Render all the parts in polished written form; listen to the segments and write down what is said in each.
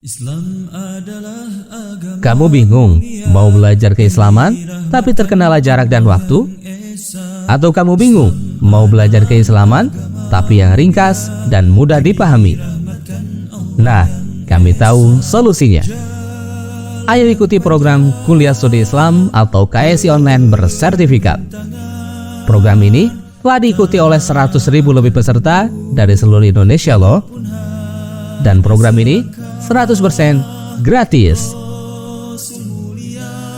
Islam adalah agama. Kamu bingung mau belajar keislaman tapi terkendala jarak dan waktu? Atau kamu bingung mau belajar keislaman tapi yang ringkas dan mudah dipahami? Nah, kami tahu solusinya. Ayo ikuti program Kuliah Studi Islam atau KSI Online bersertifikat. Program ini telah diikuti oleh 100.000 lebih peserta dari seluruh Indonesia loh. Dan program ini 100% gratis.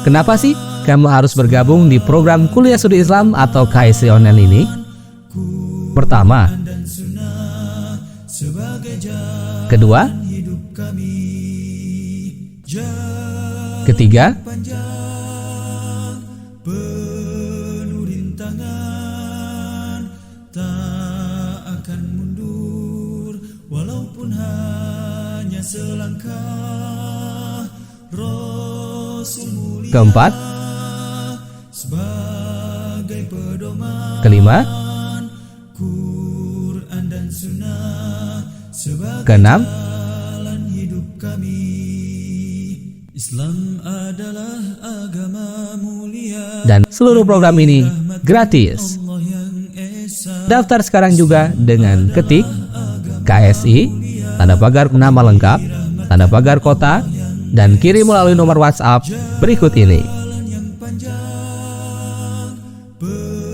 Kenapa sih kamu harus bergabung di program Kuliah Studi Islam atau KSI Online ini? Pertama, kedua, ketiga, walaupun hanya selangkah. Rasul mulia keempat, sebagai pedoman, kelima, Quran dan Sunnah sebagai keenam, jalan hidup kami. Islam adalah agama mulia. dan seluruh program ini gratis. Allah yang esa. Daftar sekarang juga dengan ketik KSI, tanda pagar nama lengkap, tanda pagar kota, dan kirim melalui nomor WhatsApp berikut ini.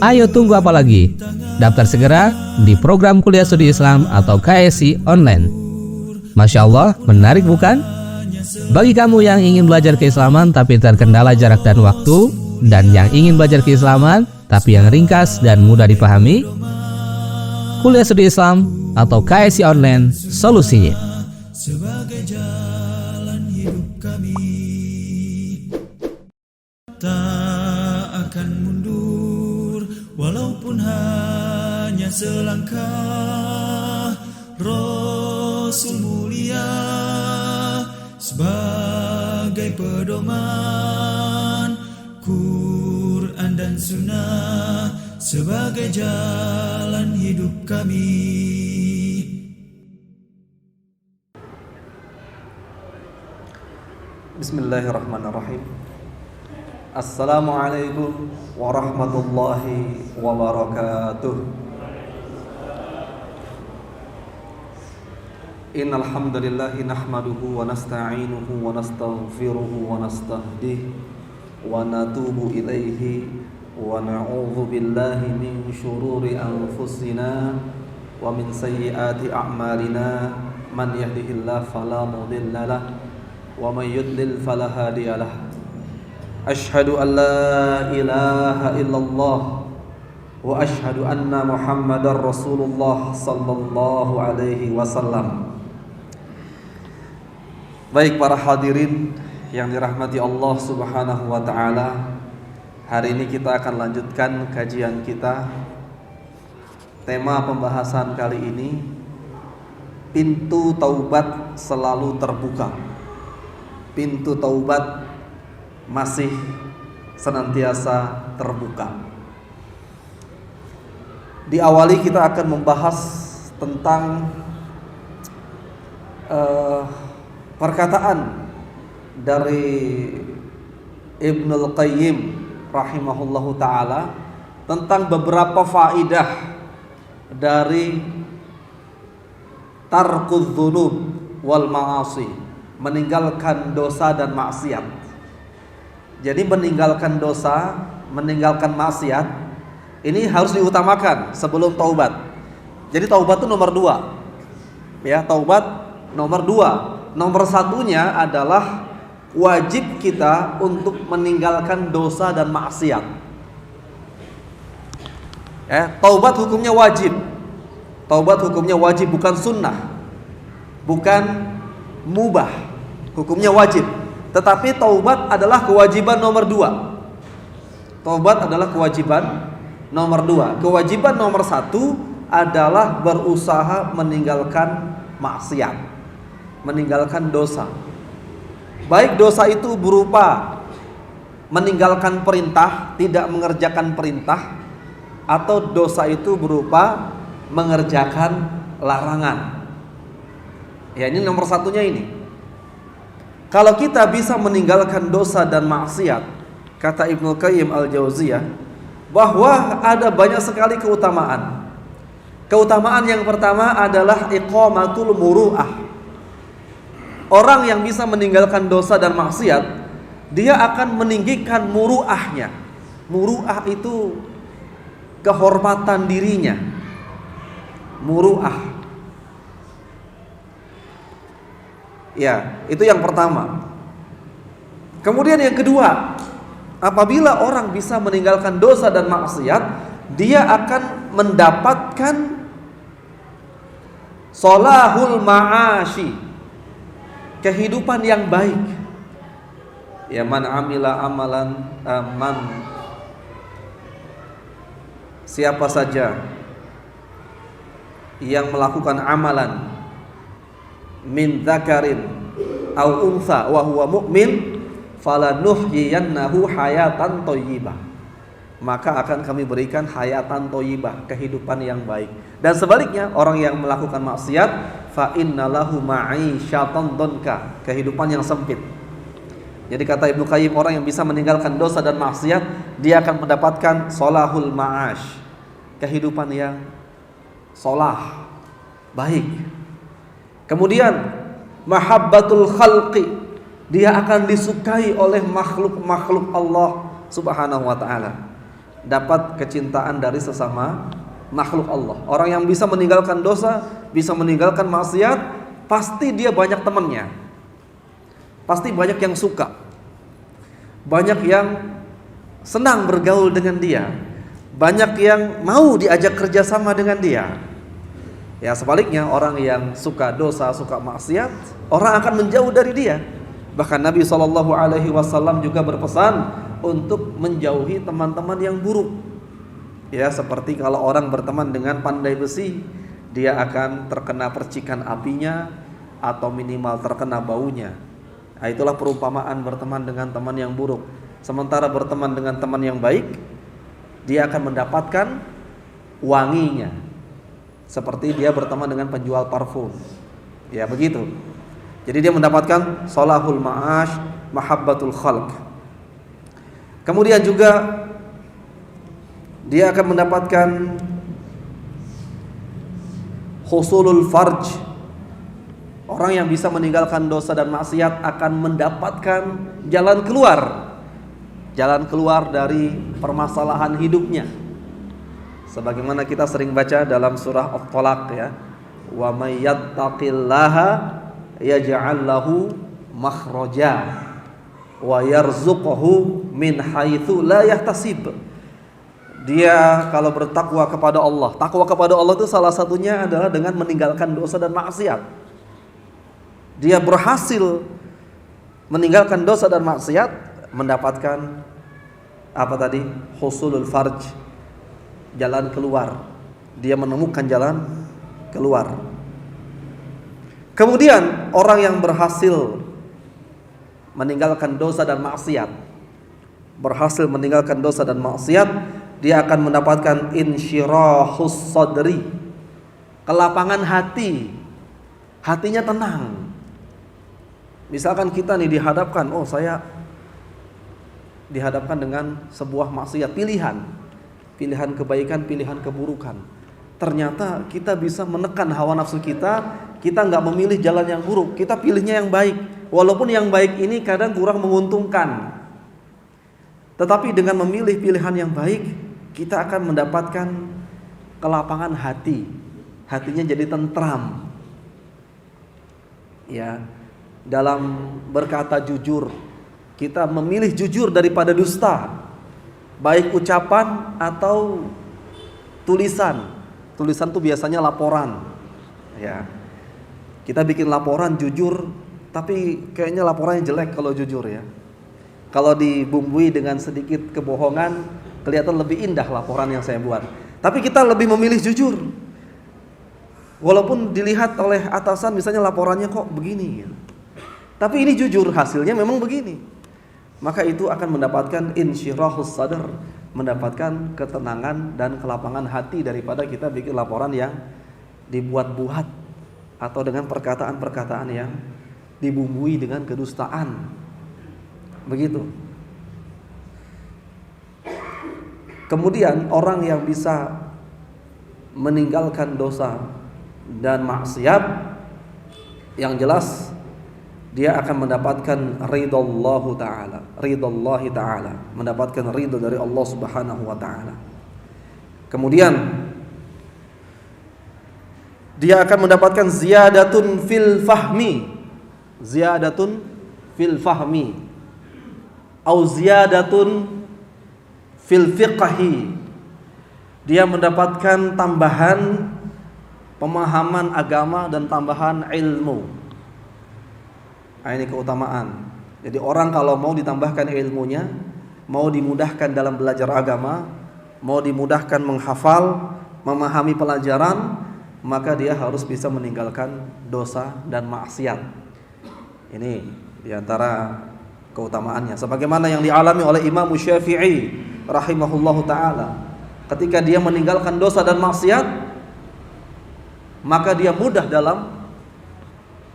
Ayo tunggu apa lagi? Daftar segera di program Kuliah Studi Islam atau KSI Online. Masya Allah, menarik bukan? Bagi kamu yang ingin belajar keislaman tapi terkendala jarak dan waktu, dan yang ingin belajar keislaman tapi yang ringkas dan mudah dipahami, Kuliah Studi Islam atau KSI Online solusinya. Sebagai jalan hidup kami, tak akan mundur walaupun hanya selangkah. Rasul mulia sebagai pedoman, Quran dan Sunnah sebagai jalan hidup kami. Bismillahirrahmanirrahim. Assalamualaikum warahmatullahi wabarakatuh. Innal hamdalillah nahmaduhu wa nasta'inuhu wa nastaghfiruhu wa nastahdihi wa natubu ilaihi wa na'udzu billahi min syururi anfusina wa min sayyiati a'malina. Man yahdihillahu fala mudilla lahu wa may yudlil fala hadiyalah. Asyhadu an la ilaha illallah wa asyhadu anna Muhammadar Rasulullah sallallahu alaihi wasallam. Baik para hadirin yang dirahmati Allah Subhanahu wa taala, hari ini kita akan lanjutkan kajian kita. Tema pembahasan kali ini, pintu taubat selalu terbuka. Pintu taubat masih senantiasa terbuka. Diawali kita akan membahas tentang perkataan dari Ibnul Qayyim rahimahullahu ta'ala tentang beberapa faidah dari tarkudz dzunub wal ma'asi, meninggalkan dosa dan maksiat. Jadi meninggalkan dosa, meninggalkan maksiat ini harus diutamakan sebelum taubat. Jadi taubat itu nomor 2. Ya, taubat nomor 2. Nomor satunya adalah wajib kita untuk meninggalkan dosa dan maksiat. Taubat hukumnya wajib. Taubat hukumnya wajib, bukan sunnah, bukan mubah. Hukumnya wajib. Tetapi taubat adalah kewajiban nomor 2. Taubat adalah kewajiban nomor 2. Kewajiban nomor 1 adalah berusaha meninggalkan maksiat, meninggalkan dosa. Baik dosa itu berupa meninggalkan perintah, tidak mengerjakan perintah, atau dosa itu berupa mengerjakan larangan. Ya, ini nomor satunya ini. Kalau kita bisa meninggalkan dosa dan maksiat, kata Ibnu Qayyim al-Jauziyah, bahwa ada banyak sekali keutamaan. Keutamaan yang pertama adalah iqamatul muru'ah. Orang yang bisa meninggalkan dosa dan maksiat, dia akan meninggikan muru'ahnya. Muru'ah itu kehormatan dirinya. Muru'ah. Ya, itu yang pertama. Kemudian yang kedua, apabila orang bisa meninggalkan dosa dan maksiat, dia akan mendapatkan solahul ma'ashi, kehidupan yang baik. Ya, man amila amalan siapa saja yang melakukan amalan min dzakarin au untha wa huwa mu'min falanuhyiyannahu hayatan thayyibah, maka akan kami berikan hayatan thayyibah, kehidupan yang baik. Dan sebaliknya, orang yang melakukan maksiat fa innalahu ma'isyatan dhanka, kehidupan yang sempit. Jadi kata Ibnu Qayyim, orang yang bisa meninggalkan dosa dan maksiat, dia akan mendapatkan solahul ma'ash, kehidupan yang solah, baik. Kemudian mahabbatul khalqi, dia akan disukai oleh makhluk-makhluk Allah Subhanahu wa ta'ala. Dapat kecintaan dari sesama makhluk Allah. Orang yang bisa meninggalkan dosa, bisa meninggalkan maksiat, pasti dia banyak temannya. Pasti banyak yang suka. Banyak yang senang bergaul dengan dia. Banyak yang mau diajak kerjasama dengan dia. Ya, sebaliknya, orang yang suka dosa, suka maksiat, orang akan menjauh dari dia. Bahkan Nabi SAW juga berpesan untuk menjauhi teman-teman yang buruk. Ya, seperti kalau orang berteman dengan pandai besi, dia akan terkena percikan apinya atau minimal terkena baunya. Nah, itulah perumpamaan berteman dengan teman yang buruk. Sementara berteman dengan teman yang baik, dia akan mendapatkan wanginya, seperti dia berteman dengan penjual parfum. Ya, begitu. Jadi dia mendapatkan solahul ma'ash, mahabbatul khalq. Kemudian juga dia akan mendapatkan husulul farj. Orang yang bisa meninggalkan dosa dan maksiat akan mendapatkan jalan keluar. Jalan keluar dari permasalahan hidupnya. Sebagaimana kita sering baca dalam surah At-Talaq, ya, wa may yattaqillaha yaj'al lahu makhraja wa yarzuqhu min haitsu la yahtasib. Dia kalau bertakwa kepada Allah, takwa kepada Allah itu salah satunya adalah dengan meninggalkan dosa dan maksiat. Dia berhasil meninggalkan dosa dan maksiat, mendapatkan apa tadi? Husulul farj, jalan keluar. Dia menemukan jalan keluar. Kemudian orang yang berhasil meninggalkan dosa dan maksiat, berhasil meninggalkan dosa dan maksiat, dia akan mendapatkan insyirahus sadri, kelapangan hati. Hatinya tenang. Misalkan kita nih dihadapkan, saya dihadapkan dengan sebuah maksiat, pilihan kebaikan, pilihan keburukan. Ternyata kita bisa menekan hawa nafsu kita nggak memilih jalan yang buruk, kita pilihnya yang baik. Walaupun yang baik ini kadang kurang menguntungkan, tetapi dengan memilih pilihan yang baik, kita akan mendapatkan kelapangan hati. Hatinya jadi tentram. Ya, dalam berkata jujur, kita memilih jujur daripada dusta, baik ucapan atau tulisan. Tulisan itu biasanya laporan. Ya, kita bikin laporan jujur, tapi kayaknya laporannya jelek kalau jujur, ya. Kalau dibumbui dengan sedikit kebohongan, kelihatan lebih indah laporan yang saya buat. Tapi kita lebih memilih jujur, walaupun dilihat oleh atasan misalnya laporannya kok begini, tapi ini jujur, hasilnya memang begini. Maka itu akan mendapatkan insyirahus sadr, mendapatkan ketenangan dan kelapangan hati daripada kita bikin laporan yang dibuat-buat atau dengan perkataan-perkataan yang dibumbui dengan kedustaan. Begitu. Kemudian orang yang bisa meninggalkan dosa dan maksiat, yang jelas dia akan mendapatkan ridallahu ta'ala, ridallahi ta'ala, mendapatkan ridha dari Allah Subhanahu wa ta'ala. Kemudian dia akan mendapatkan ziyadatun fil fahmi, ziyadatun fil fahmi, au ziyadatun fil fiqhi. Dia mendapatkan tambahan pemahaman agama dan tambahan ilmu. Nah, ini keutamaan. Jadi orang kalau mau ditambahkan ilmunya, mau dimudahkan dalam belajar agama, mau dimudahkan menghafal, memahami pelajaran, maka dia harus bisa meninggalkan dosa dan maksiat. Ini diantara keutamaannya. Sebagaimana yang dialami oleh Imam Syafi'i rahimahullahu ta'ala. Ketika dia meninggalkan dosa dan maksiat, maka dia mudah dalam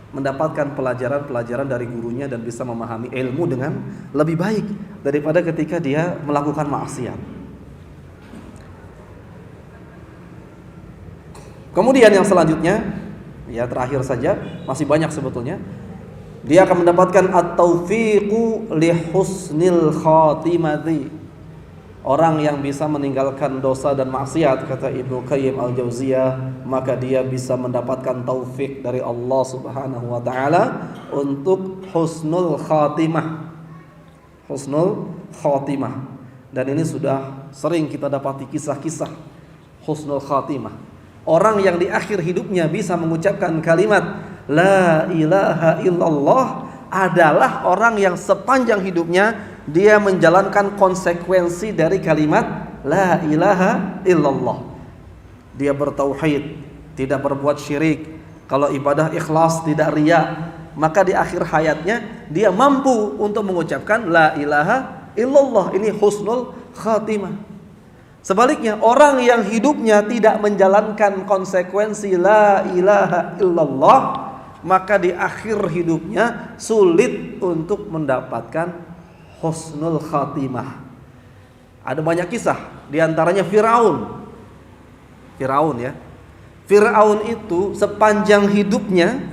mendapatkan pelajaran-pelajaran dari gurunya dan bisa memahami ilmu dengan lebih baik daripada ketika dia melakukan maksiat. Kemudian yang selanjutnya, ya terakhir saja, masih banyak sebetulnya. Dia akan mendapatkan at-taufiqu li husnil khatimati. Orang yang bisa meninggalkan dosa dan maksiat, kata Ibnu Qayyim al-Jauziyah, maka dia bisa mendapatkan taufik dari Allah Subhanahu wa taala untuk husnul khatimah. Husnul khatimah. Dan ini sudah sering kita dapati kisah-kisah husnul khatimah. Orang yang di akhir hidupnya bisa mengucapkan kalimat la ilaha illallah adalah orang yang sepanjang hidupnya dia menjalankan konsekuensi dari kalimat la ilaha illallah. Dia bertauhid, tidak berbuat syirik. Kalau ibadah ikhlas, tidak riya, maka di akhir hayatnya dia mampu untuk mengucapkan la ilaha illallah. Ini husnul khatimah. Sebaliknya, orang yang hidupnya tidak menjalankan konsekuensi la ilaha illallah, maka di akhir hidupnya sulit untuk mendapatkan husnul khatimah. Ada banyak kisah, diantaranya Firaun. Firaun ya. Firaun itu sepanjang hidupnya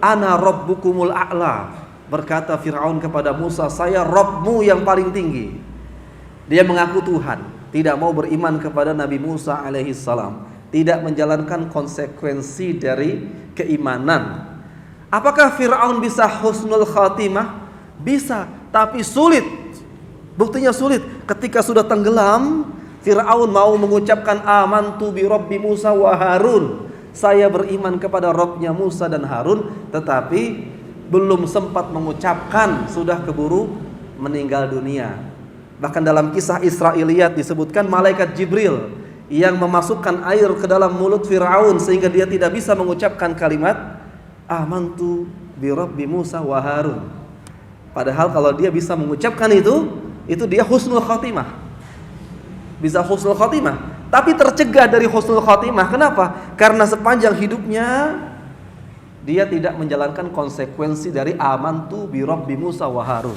ana rabbukumul a'la. Berkata Firaun kepada Musa, saya Rabbmu yang paling tinggi. Dia mengaku Tuhan, tidak mau beriman kepada Nabi Musa alaihi salam, tidak menjalankan konsekuensi dari keimanan. Apakah Firaun bisa husnul khatimah? Bisa, tapi sulit. Buktinya sulit. Ketika sudah tenggelam, Fir'aun mau mengucapkan amantu bi Rabbi Musa wa Harun. Saya beriman kepada Rabbnya Musa dan Harun, tetapi belum sempat mengucapkan sudah keburu meninggal dunia. Bahkan dalam kisah Israiliyat disebutkan malaikat Jibril yang memasukkan air ke dalam mulut Fir'aun sehingga dia tidak bisa mengucapkan kalimat amantu bi Rabbi Musa wa Harun. Padahal kalau dia bisa mengucapkan itu dia husnul khatimah. Bisa husnul khatimah, tapi tercegah dari husnul khatimah. Kenapa? Karena sepanjang hidupnya dia tidak menjalankan konsekuensi dari amantu bi Rabbi Musa wa Harun.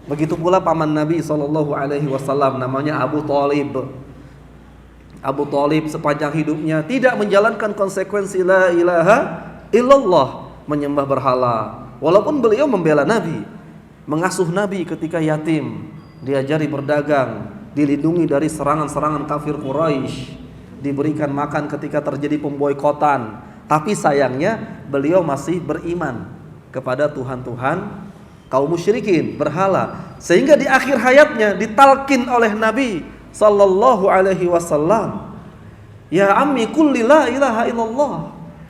Begitu pula paman Nabi SAW, namanya Abu Thalib. Abu Thalib sepanjang hidupnya tidak menjalankan konsekuensi la ilaha illallah, menyembah berhala. Walaupun beliau membela Nabi, mengasuh Nabi ketika yatim, diajari berdagang, dilindungi dari serangan-serangan kafir Quraisy, diberikan makan ketika terjadi pemboikotan. Tapi sayangnya beliau masih beriman kepada Tuhan-Tuhan kaum musyrikin, berhala. Sehingga di akhir hayatnya ditalkin oleh Nabi sallallahu alaihi wasallam, ya ammi qul la ilaha illallah.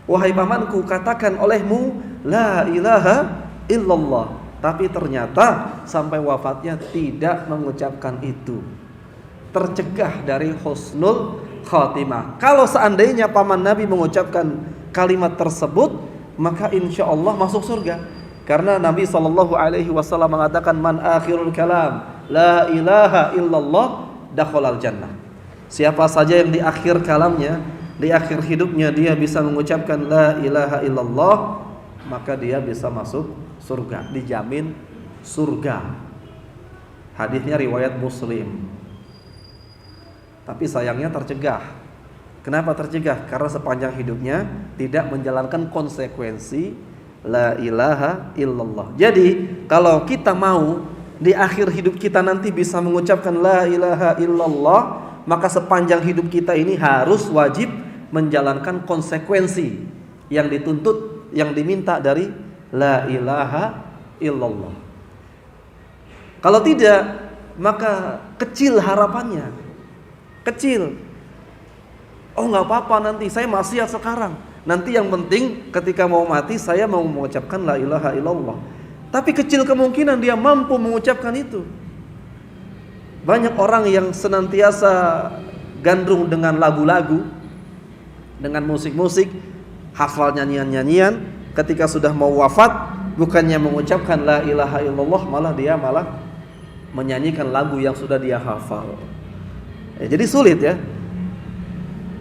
Wahai pamanku, katakan olehmu la ilaha illallah. Tapi ternyata sampai wafatnya tidak mengucapkan itu. Tercegah dari husnul khatimah. Kalau seandainya paman Nabi mengucapkan kalimat tersebut, maka insya Allah masuk surga. Karena Nabi SAW mengatakan man akhirul kalam la ilaha illallah dakhalal jannah. Siapa saja yang di akhir kalamnya, di akhir hidupnya dia bisa mengucapkan la ilaha illallah, maka dia bisa masuk surga, dijamin surga. Hadisnya riwayat Muslim. Tapi sayangnya tercegah. Kenapa tercegah? Karena sepanjang hidupnya tidak menjalankan konsekuensi la ilaha illallah. Jadi kalau kita mau di akhir hidup kita nanti bisa mengucapkan la ilaha illallah, maka sepanjang hidup kita ini harus wajib menjalankan konsekuensi yang dituntut, yang diminta dari la ilaha illallah. Kalau tidak, maka kecil harapannya. Kecil. Oh nggak apa-apa, nanti saya maksiat sekarang. Nanti yang penting ketika mau mati saya mau mengucapkan la ilaha illallah. Tapi kecil kemungkinan dia mampu mengucapkan itu. Banyak orang yang senantiasa gandrung dengan lagu-lagu, dengan musik-musik, hafal nyanyian-nyanyian, ketika sudah mau wafat bukannya mengucapkan la ilaha illallah, malah dia menyanyikan lagu yang sudah dia hafal. Jadi sulit ya.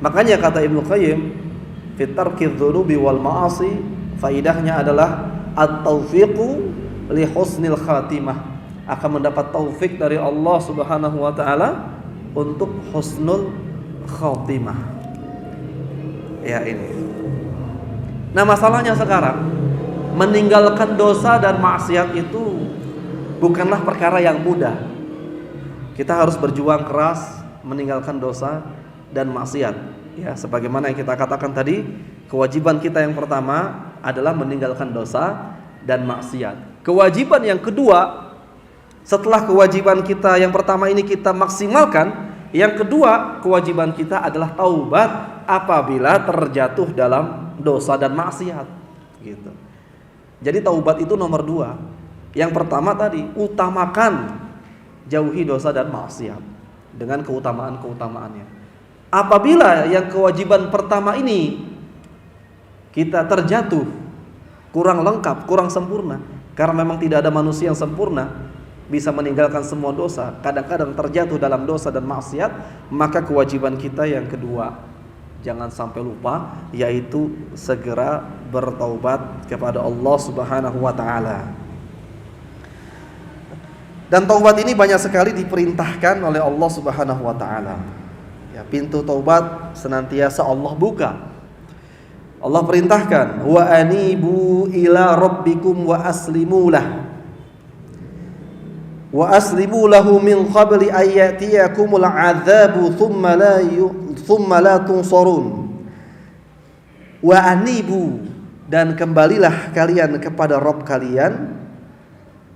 Makanya kata Ibnu Qayyim, fi tarkidz dzunubi wal ma'asi, faidahnya adalah at-taufiqu li husnil khatimah. Akan mendapat taufik dari Allah Subhanahu wa taala untuk husnul khatimah. Ya ini. Nah, masalahnya sekarang meninggalkan dosa dan maksiat itu bukanlah perkara yang mudah. Kita harus berjuang keras meninggalkan dosa dan maksiat. Ya, sebagaimana yang kita katakan tadi, kewajiban kita yang pertama adalah meninggalkan dosa dan maksiat. Kewajiban yang kedua, setelah kewajiban kita yang pertama ini kita maksimalkan, yang kedua kewajiban kita adalah taubat apabila terjatuh dalam dosa dan maksiat. Gitu. Jadi taubat itu nomor 2. Yang pertama tadi, utamakan jauhi dosa dan maksiat dengan keutamaan-keutamaannya. Apabila yang kewajiban pertama ini kita terjatuh, kurang lengkap, kurang sempurna, karena memang tidak ada manusia yang sempurna bisa meninggalkan semua dosa, kadang-kadang terjatuh dalam dosa dan maksiat, maka kewajiban kita yang kedua, jangan sampai lupa, yaitu segera bertaubat kepada Allah Subhanahu wa taala. Dan taubat ini banyak sekali diperintahkan oleh Allah Subhanahu wa taala. Ya, pintu taubat senantiasa Allah buka. Allah perintahkan, wa anibu ila rabbikum wa aslimu lah. Wa aslimu lahu min qabli ayyatiyakumul adzabu thumma la tunsarun. Wa anibu, dan kembalilah kalian kepada Rabb kalian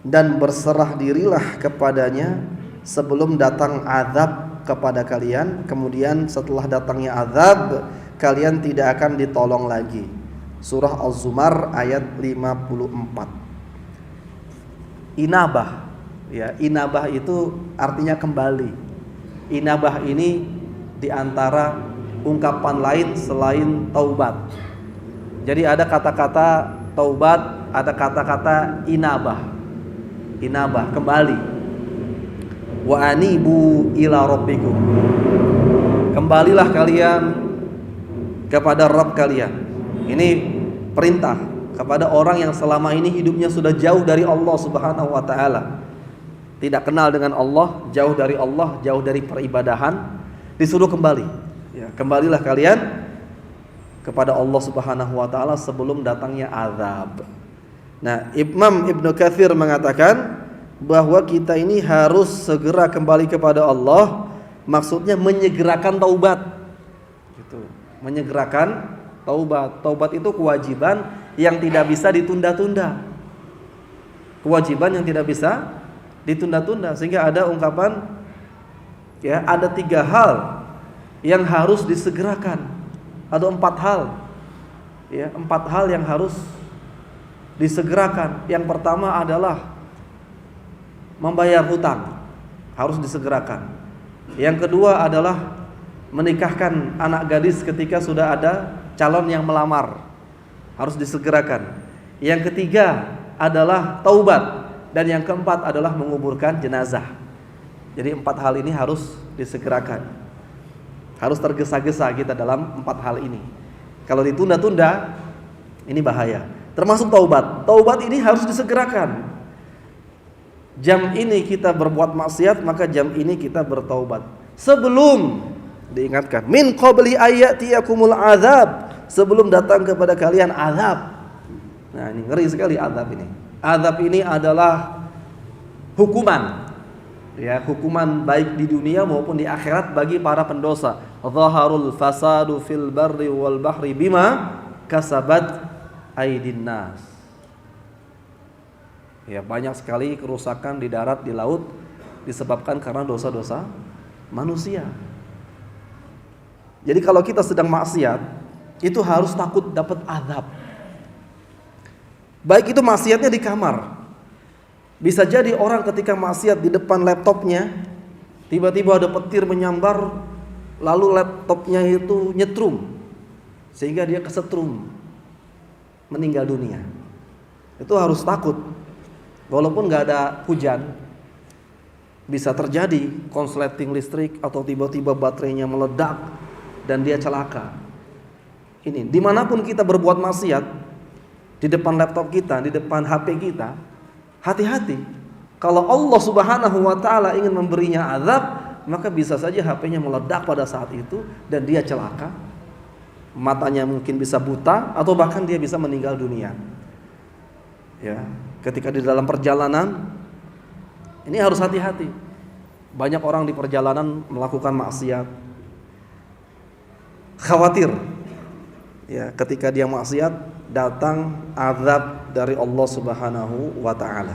dan berserah dirilah kepadanya sebelum datang azab kepada kalian, kemudian setelah datangnya azab kalian tidak akan ditolong lagi. Surah Az-Zumar ayat 54. Inabah. Ya, inabah itu artinya kembali. Inabah ini diantara ungkapan lain selain taubat. Jadi ada kata-kata taubat, ada kata-kata inabah. Inabah, kembali. Wa anibu ila rabbikum. Kembalilah kalian kepada Rabb kalian. Ini perintah kepada orang yang selama ini hidupnya sudah jauh dari Allah Subhanahu wa taala. Tidak kenal dengan Allah, jauh dari Allah, jauh dari peribadahan, disuruh kembali. Ya, kembalilah kalian kepada Allah Subhanahu wa taala sebelum datangnya azab. Nah, Imam Ibnu Katsir mengatakan bahwa kita ini harus segera kembali kepada Allah, maksudnya menyegerakan taubat. Gitu. Menyegerakan taubat. Taubat itu kewajiban yang tidak bisa ditunda-tunda. Kewajiban yang tidak bisa ditunda-tunda, sehingga ada ungkapan ya, ada 3 hal yang harus disegerakan. Ada 4 hal. Ya, 4 hal yang harus disegerakan. Yang pertama adalah membayar hutang, harus disegerakan. Yang kedua adalah menikahkan anak gadis ketika sudah ada calon yang melamar, harus disegerakan. Yang ketiga adalah taubat, dan yang keempat adalah menguburkan jenazah. Jadi 4 hal ini harus disegerakan. Harus tergesa-gesa kita dalam 4 hal ini. Kalau ditunda-tunda, ini bahaya. termasuk taubat. Taubat ini harus disegerakan. Jam ini kita berbuat maksiat, maka jam ini kita bertaubat. Sebelum diingatkan, min qabli ayatiyakumul azab, sebelum datang kepada kalian azab. Nah, ini ngeri sekali azab ini. Azab ini adalah hukuman. Ya, hukuman baik di dunia maupun di akhirat bagi para pendosa. Zaharul fasadu fil barri wal bahri bima kasabat aydin nas. Ya, banyak sekali kerusakan di darat, di laut disebabkan karena dosa-dosa manusia. Jadi kalau kita sedang maksiat, itu harus takut dapat azab. Baik itu maksiatnya di kamar. Bisa jadi orang ketika maksiat di depan laptopnya, tiba-tiba ada petir menyambar, lalu laptopnya itu nyetrum, sehingga dia kesetrum, meninggal dunia. Itu harus takut. Walaupun gak ada hujan, bisa terjadi konsleting listrik atau tiba-tiba baterainya meledak dan dia celaka. Ini dimanapun kita berbuat maksiat, di depan laptop kita, di depan HP kita, hati-hati. Kalau Allah Subhanahu wa ta'ala ingin memberinya azab, maka bisa saja HP-nya meledak pada saat itu dan dia celaka. Matanya mungkin bisa buta atau bahkan dia bisa meninggal dunia. Ya, ketika di dalam perjalanan ini harus hati-hati. Banyak orang di perjalanan melakukan maksiat, khawatir ya, ketika dia maksiat datang azab dari Allah Subhanahu wa ta'ala.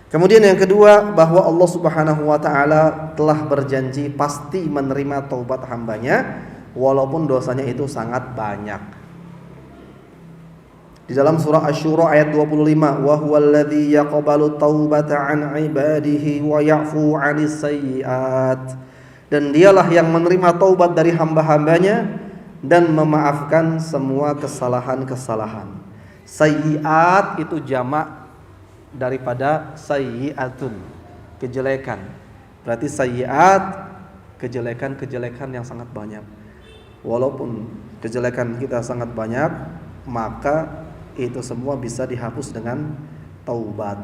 Kemudian yang kedua, bahwa Allah Subhanahu wa ta'ala telah berjanji pasti menerima taubat hambanya walaupun dosanya itu sangat banyak. Di dalam surah Asy-Syura ayat 25, wa huwallazi yaqbalu taubata an ibadihi wa ya'fu 'anis sayyi'at. Dan dialah yang menerima taubat dari hamba-hambanya dan memaafkan semua kesalahan-kesalahan. Sayyi'at itu jamak daripada sayyi'atun, kejelekan. Berarti sayyi'at kejelekan-kejelekan yang sangat banyak. Walaupun kejelekan kita sangat banyak, maka itu semua bisa dihapus dengan taubat.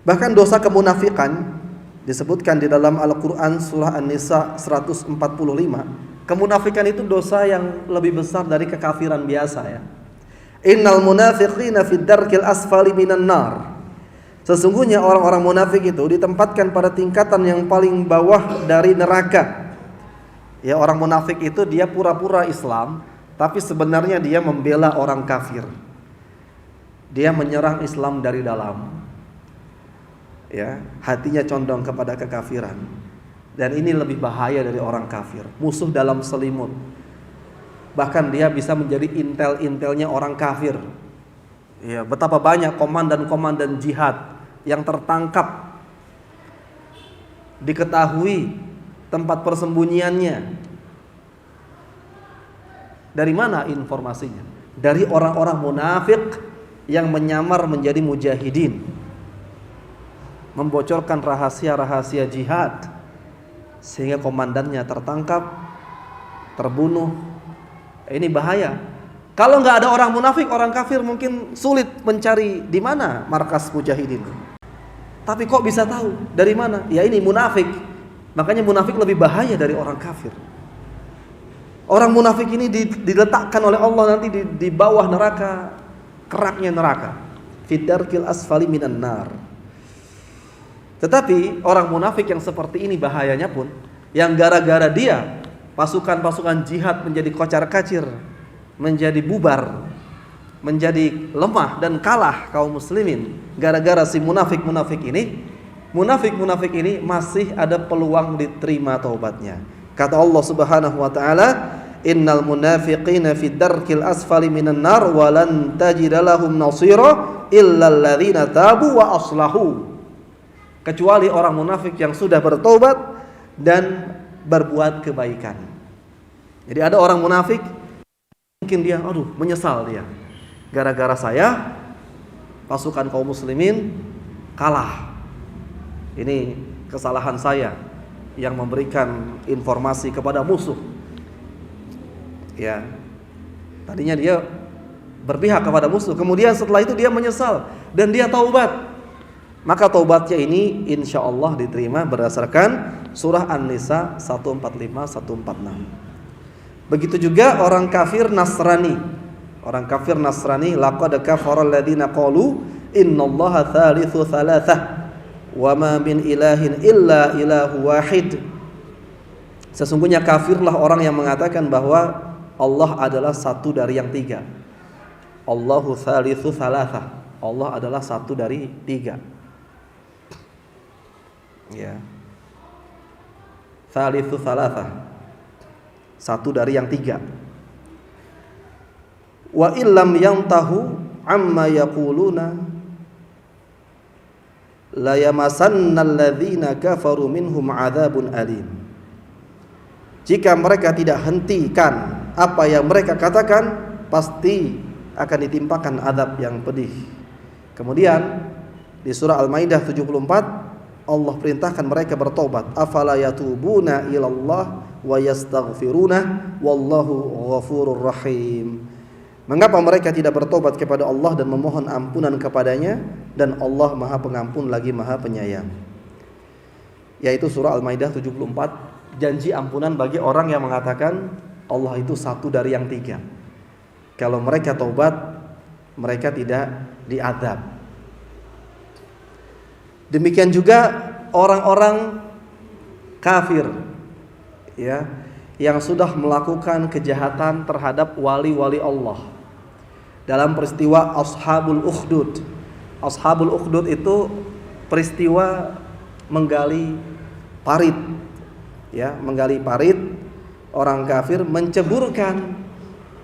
Bahkan dosa kemunafikan disebutkan di dalam Al-Quran surah An-Nisa 145. Kemunafikan itu dosa yang lebih besar dari kekafiran biasa ya. Innal munafiqina fid darkil asfali minan nar. Sesungguhnya orang-orang munafik itu ditempatkan pada tingkatan yang paling bawah dari neraka. Ya, orang munafik itu dia pura-pura Islam, tapi sebenarnya dia membela orang kafir. Dia menyerang Islam dari dalam. Ya, hatinya condong kepada kekafiran. Dan ini lebih bahaya dari orang kafir, musuh dalam selimut. Bahkan dia bisa menjadi intel-intelnya orang kafir. Ya, betapa banyak komandan-komandan jihad yang tertangkap, diketahui tempat persembunyiannya. Dari mana informasinya? Dari orang-orang munafik yang menyamar menjadi mujahidin, membocorkan rahasia-rahasia jihad sehingga komandannya tertangkap, terbunuh. Ini bahaya. Kalau nggak ada orang munafik, orang kafir mungkin sulit mencari di mana markas mujahidin. Tapi kok bisa tahu dari mana? Ya ini munafik. Makanya munafik lebih bahaya dari orang kafir. Orang munafik ini diletakkan oleh Allah nanti di bawah neraka, keraknya neraka. Fidarkil asfali minan nar. Tetapi orang munafik yang seperti ini bahayanya pun, yang gara-gara dia pasukan-pasukan jihad menjadi kocar-kacir, menjadi bubar, menjadi lemah dan kalah kaum muslimin. Gara-gara si munafik-munafik ini masih ada peluang diterima taubatnya. Kata Allah Subhanahu wa taala, "Innal munafiqina fid darkil asfali minan nar wa lan tajida lahum nasira illa alladzina tabu wa aslahu." Kecuali orang munafik yang sudah bertobat dan berbuat kebaikan. Jadi ada orang munafik, mungkin dia menyesal dia. Gara-gara saya pasukan kaum muslimin kalah. Ini kesalahan saya yang memberikan informasi kepada musuh. Ya. Tadinya dia berpihak kepada musuh, kemudian setelah itu dia menyesal dan dia taubat. Maka taubatnya ini insya Allah diterima berdasarkan surah An-Nisa 145-146. Begitu juga orang kafir Nasrani. Orang kafir Nasrani, laqad kafara alladziina qalu innallaha tsalitsu tsalatsah wa ma min ilahin illa ilahu wahid. Sesungguhnya kafirlah orang yang mengatakan bahwa Allah adalah satu dari yang tiga. Allahu tsalitsu tsalatsah. Allah adalah satu dari tiga. Ya. Tsalitsu tsalatsah. Satu dari yang tiga. Wa illam yantahu amma yaquluna la yamassanna alladzina kafaru minhum adzabun alim. Jika mereka tidak hentikan apa yang mereka katakan, pasti akan ditimpakan azab yang pedih. Kemudian di surah Al-Maidah 74 Allah perintahkan mereka bertobat. Afala yatubuna ilallah wa yastaghfiruna wallahu ghafurur rahim. Mengapa mereka tidak bertobat kepada Allah dan memohon ampunan kepadanya, dan Allah Maha Pengampun lagi Maha Penyayang. Yaitu surah Al-Maidah 74, janji ampunan bagi orang yang mengatakan Allah itu satu dari yang tiga. Kalau mereka taubat, mereka tidak diazab. Demikian juga orang-orang kafir, ya, yang sudah melakukan kejahatan terhadap wali-wali Allah. Dalam peristiwa Ashabul Ukhdud. Ashabul Ukhdud itu peristiwa menggali parit, ya, menggali parit. Orang kafir menceburkan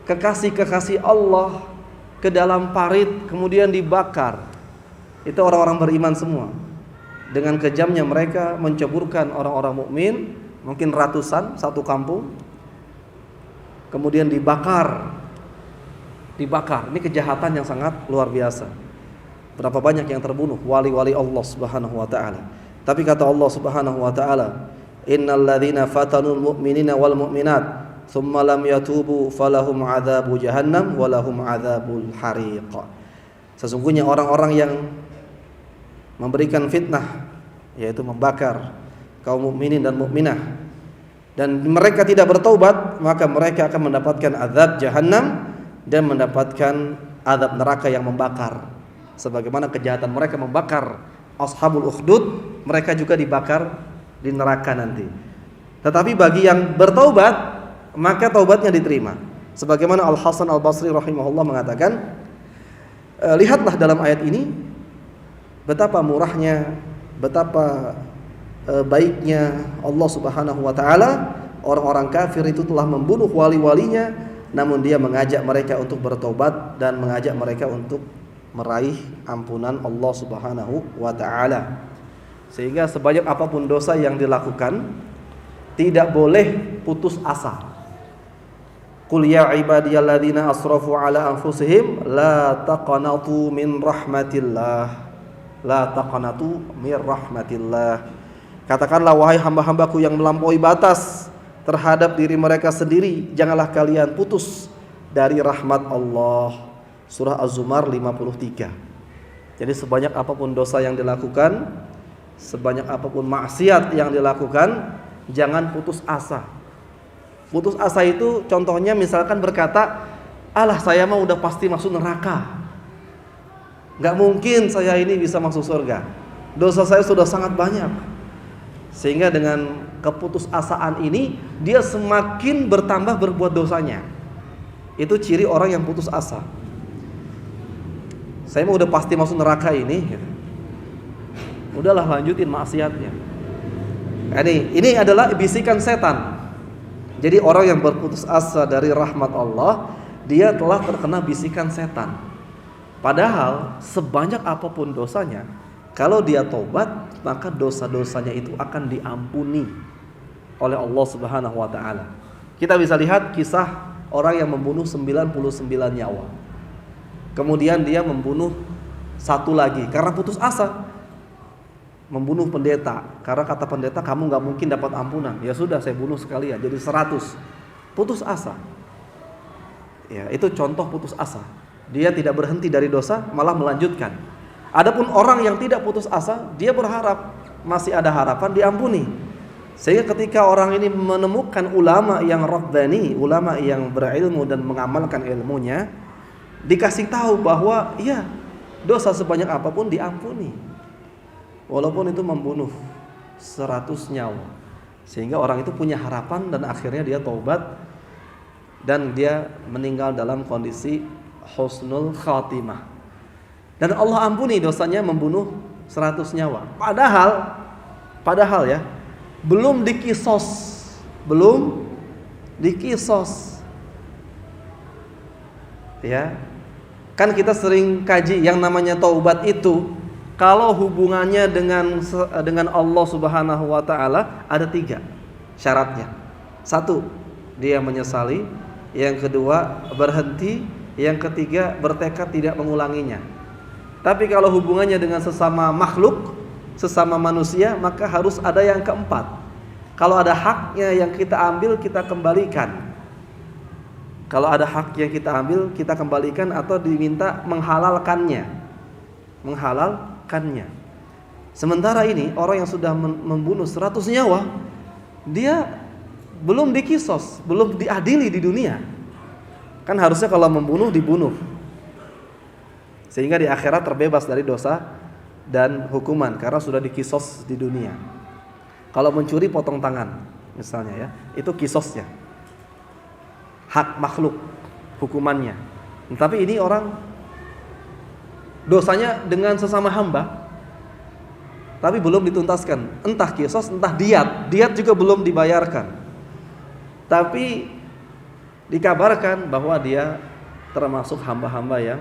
kekasih-kekasih Allah ke dalam parit, kemudian dibakar. Itu orang-orang beriman semua. Dengan kejamnya mereka menceburkan orang-orang mukmin, mungkin ratusan, satu kampung, kemudian dibakar. Ini kejahatan yang sangat luar biasa. Berapa banyak yang terbunuh wali-wali Allah Subhanahu wa taala. Tapi kata Allah Subhanahu wa taala, innal ladzina fatanul mu'minina wal mu'minat tsumma lam yatubu falahum adzabu jahannam wa lahum adzabul hariq. Sesungguhnya orang-orang yang memberikan fitnah, yaitu membakar kaum mukminin dan mukminah, dan mereka tidak bertaubat, maka mereka akan mendapatkan azab jahannam dan mendapatkan azab neraka yang membakar. Sebagaimana kejahatan mereka membakar Ashabul Ukhdud, mereka juga dibakar di neraka nanti. Tetapi bagi yang bertaubat, maka taubatnya diterima. Sebagaimana Al-Hasan Al-Basri rahimahullah mengatakan, lihatlah dalam ayat ini betapa murahnya, betapa baiknya Allah Subhanahu wa taala. Orang-orang kafir itu telah membunuh wali-walinya, namun dia mengajak mereka untuk bertobat dan mengajak mereka untuk meraih ampunan Allah Subhanahu wa taala. Sehingga sebanyak apapun dosa yang dilakukan, tidak boleh putus asa. Qul ya ibadiyalladzina asrafu ala anfusihim la taqnatu min rahmatillah. La taqnatu min rahmatillah. Katakanlah wahai hamba-hambaku yang melampaui batas terhadap diri mereka sendiri, janganlah kalian putus dari rahmat Allah. Surah Az-Zumar 53. Jadi sebanyak apapun dosa yang dilakukan, sebanyak apapun maksiat yang dilakukan, jangan putus asa. Putus asa itu contohnya misalkan berkata, alah saya mah udah pasti masuk neraka, gak mungkin saya ini bisa masuk surga, dosa saya sudah sangat banyak. Sehingga dengan keputusasaan ini, dia semakin bertambah berbuat dosanya. Itu ciri orang yang putus asa. Saya mah udah pasti masuk neraka ini, udahlah lanjutin maksiatnya. Ini adalah bisikan setan. Jadi orang yang berputus asa dari rahmat Allah, dia telah terkena bisikan setan. Padahal sebanyak apapun dosanya, kalau dia tobat, maka dosa-dosanya itu akan diampuni oleh Allah Subhanahu wa taala. Kita bisa lihat kisah orang yang membunuh 99 nyawa. Kemudian dia membunuh satu lagi karena putus asa. Membunuh pendeta karena kata pendeta, kamu gak mungkin dapat ampunan. Ya sudah, saya bunuh sekalian jadi 100. Putus asa. Ya, itu contoh putus asa. Dia tidak berhenti dari dosa, malah melanjutkan. Adapun orang yang tidak putus asa, dia berharap masih ada harapan diampuni. Sehingga ketika orang ini menemukan ulama yang rabbani, ulama yang berilmu dan mengamalkan ilmunya, dikasih tahu bahwa iya, dosa sebanyak apapun diampuni, walaupun itu membunuh 100 nyawa. Sehingga orang itu punya harapan dan akhirnya dia taubat dan dia meninggal dalam kondisi husnul khatimah. Dan Allah ampuni dosanya membunuh 100 nyawa. Padahal ya, belum dikisos. Ya. Kan kita sering kaji yang namanya taubat itu, kalau hubungannya dengan Allah Subhanahu wa taala ada 3 syaratnya. 1, dia menyesali, yang kedua berhenti, yang ketiga bertekad tidak mengulanginya. Tapi kalau hubungannya dengan sesama makhluk, sesama manusia, maka harus ada yang keempat. Kalau ada haknya yang kita ambil, kita kembalikan. Kalau ada hak yang kita ambil, kita kembalikan atau diminta menghalalkannya. Sementara ini orang yang sudah membunuh 100 nyawa, dia belum dikisos, belum diadili di dunia. Kan harusnya kalau membunuh dibunuh, sehingga di akhirat terbebas dari dosa dan hukuman karena sudah dikisos di dunia. Kalau mencuri potong tangan misalnya ya, itu kisosnya, hak makhluk hukumannya. Tapi ini orang dosanya dengan sesama hamba, tapi belum dituntaskan, entah kisos entah diat juga belum dibayarkan. Tapi dikabarkan bahwa dia termasuk hamba-hamba yang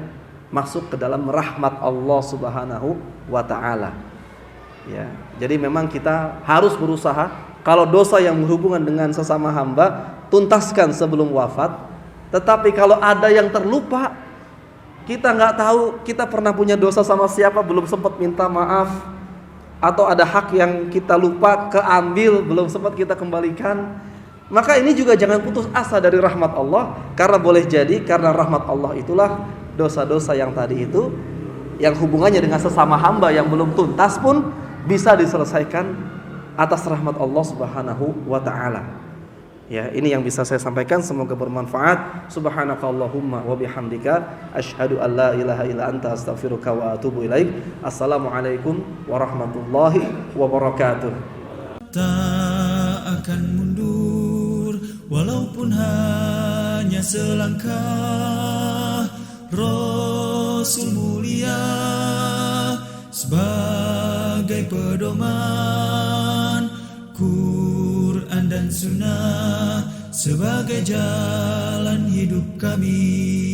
masuk ke dalam rahmat Allah Subhanahu wa taala. Ya, jadi memang kita harus berusaha, kalau dosa yang berhubungan dengan sesama hamba tuntaskan sebelum wafat. Tetapi kalau ada yang terlupa, kita nggak tahu kita pernah punya dosa sama siapa, belum sempat minta maaf, atau ada hak yang kita lupa keambil, belum sempat kita kembalikan, maka ini juga jangan putus asa dari rahmat Allah, karena boleh jadi karena rahmat Allah itulah dosa-dosa yang tadi itu, yang hubungannya dengan sesama hamba yang belum tuntas pun bisa diselesaikan atas rahmat Allah Subhanahu wa taala. Ya, ini yang bisa saya sampaikan, semoga bermanfaat. Subhanakallahumma wa bihamdika asyhadu an la ilaha illa anta astaghfiruka wa atubu ilaik. Assalamualaikum warahmatullahi wabarakatuh. Tak akan mundur walaupun hanya selangkah. Rasul mulia sebagai pedoman, Quran dan Sunnah sebagai jalan hidup kami.